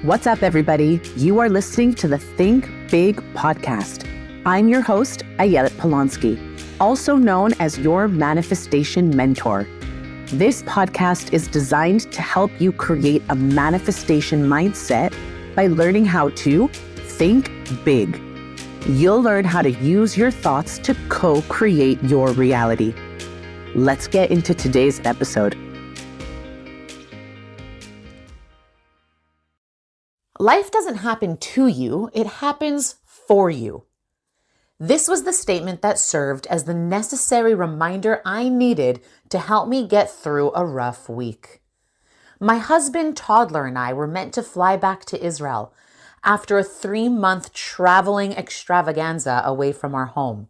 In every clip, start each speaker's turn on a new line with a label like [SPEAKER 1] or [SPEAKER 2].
[SPEAKER 1] What's up, everybody? You are listening to the Think Big podcast. I'm your host, Ayelet Polonsky, also known as your manifestation mentor. This podcast is designed to help you create a manifestation mindset by learning how to think big. You'll learn how to use your thoughts to co-create your reality. Let's get into today's episode.
[SPEAKER 2] Life doesn't happen to you, it happens for you. This was the statement that served as the necessary reminder I needed to help me get through a rough week. My husband, Toddler, and I were meant to fly back to Israel after a 3-month traveling extravaganza away from our home.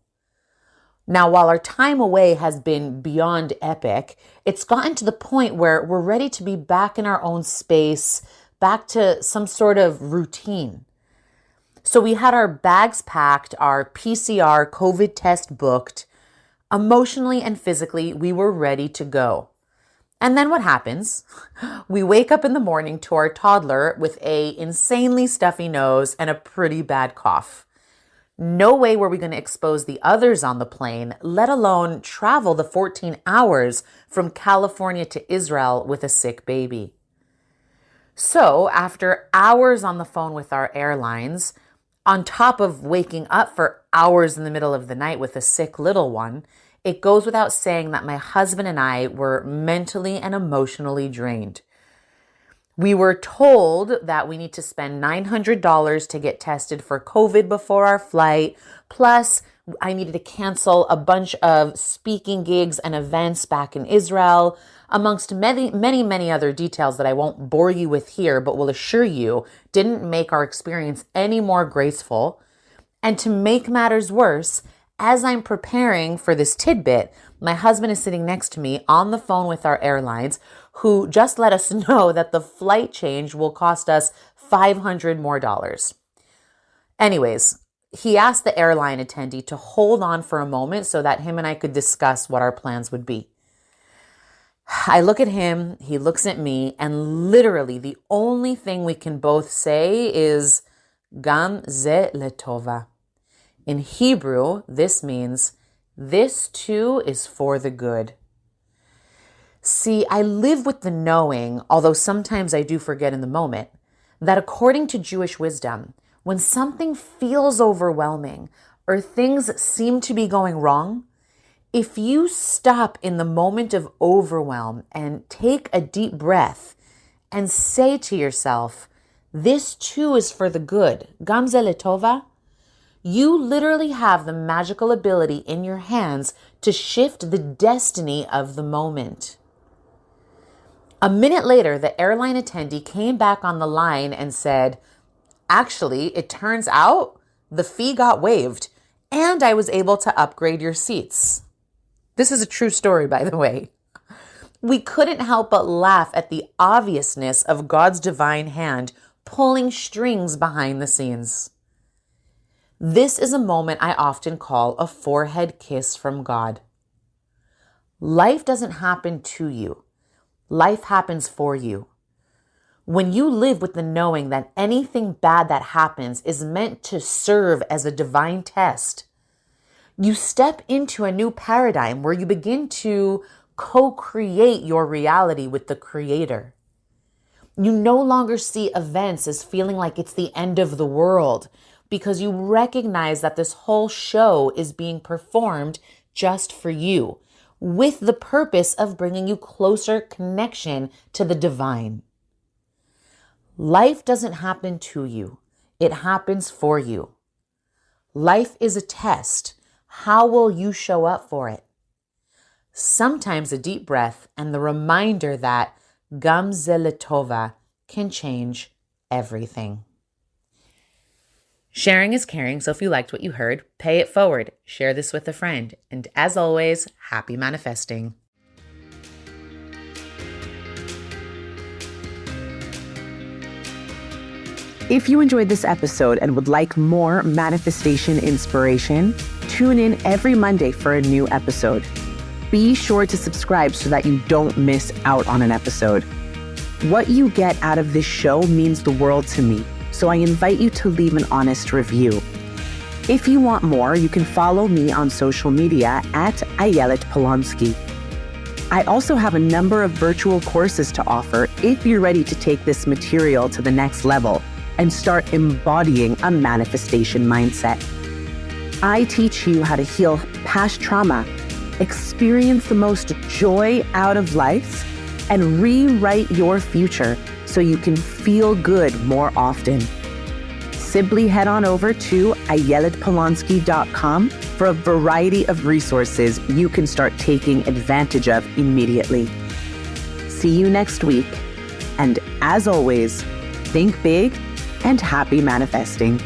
[SPEAKER 2] Now, while our time away has been beyond epic, it's gotten to the point where we're ready to be back in our own space, back to some sort of routine. So we had our bags packed, our PCR COVID test booked. Emotionally and physically, we were ready to go. And then what happens? We wake up in the morning to our toddler with a insanely stuffy nose and a pretty bad cough. No way were we going to expose the others on the plane, let alone travel the 14 hours from California to Israel with a sick baby. So after hours on the phone with our airlines, on top of waking up for hours in the middle of the night with a sick little one, it goes without saying that my husband and I were mentally and emotionally drained. We were told that we need to spend $900 to get tested for COVID before our flight, plus I needed to cancel a bunch of speaking gigs and events back in Israel, amongst many other details that I won't bore you with here, but will assure you didn't make our experience any more graceful. And to make matters worse, as I'm preparing for this tidbit, my husband is sitting next to me on the phone with our airlines, who just let us know that the flight change will cost us $500 more. Anyways, he asked the airline attendee to hold on for a moment so that him and I could discuss what our plans would be. I look at him, he looks at me, and literally the only thing we can both say is Gam ze letova. In Hebrew, this means this too is for the good. See, I live with the knowing, although sometimes I do forget in the moment, that according to Jewish wisdom, when something feels overwhelming or things seem to be going wrong, if you stop in the moment of overwhelm and take a deep breath and say to yourself, this too is for the good, Gam ze letova, you literally have the magical ability in your hands to shift the destiny of the moment. A minute later, the airline attendee came back on the line and said, actually, it turns out the fee got waived and I was able to upgrade your seats. This is a true story, by the way. We couldn't help but laugh at the obviousness of God's divine hand pulling strings behind the scenes. This is a moment I often call a forehead kiss from God. Life doesn't happen to you. Life happens for you. When you live with the knowing that anything bad that happens is meant to serve as a divine test, you step into a new paradigm where you begin to co-create your reality with the Creator. You no longer see events as feeling like it's the end of the world because you recognize that this whole show is being performed just for you, with the purpose of bringing you closer connection to the divine. Life doesn't happen to you. It happens for you. Life is a test. How will you show up for it? Sometimes a deep breath and the reminder that Gam ze letova can change everything. Sharing is caring, so if you liked what you heard, pay it forward. Share this with a friend. And as always, happy manifesting.
[SPEAKER 1] If you enjoyed this episode and would like more manifestation inspiration, tune in every Monday for a new episode. Be sure to subscribe so that you don't miss out on an episode. What you get out of this show means the world to me, so I invite you to leave an honest review. If you want more, you can follow me on social media at Ayelet Polonsky. I also have a number of virtual courses to offer if you're ready to take this material to the next level and start embodying a manifestation mindset. I teach you how to heal past trauma, experience the most joy out of life, and rewrite your future so you can feel good more often. Simply head on over to ayeletpolonsky.com for a variety of resources you can start taking advantage of immediately. See you next week. And as always, think big and happy manifesting.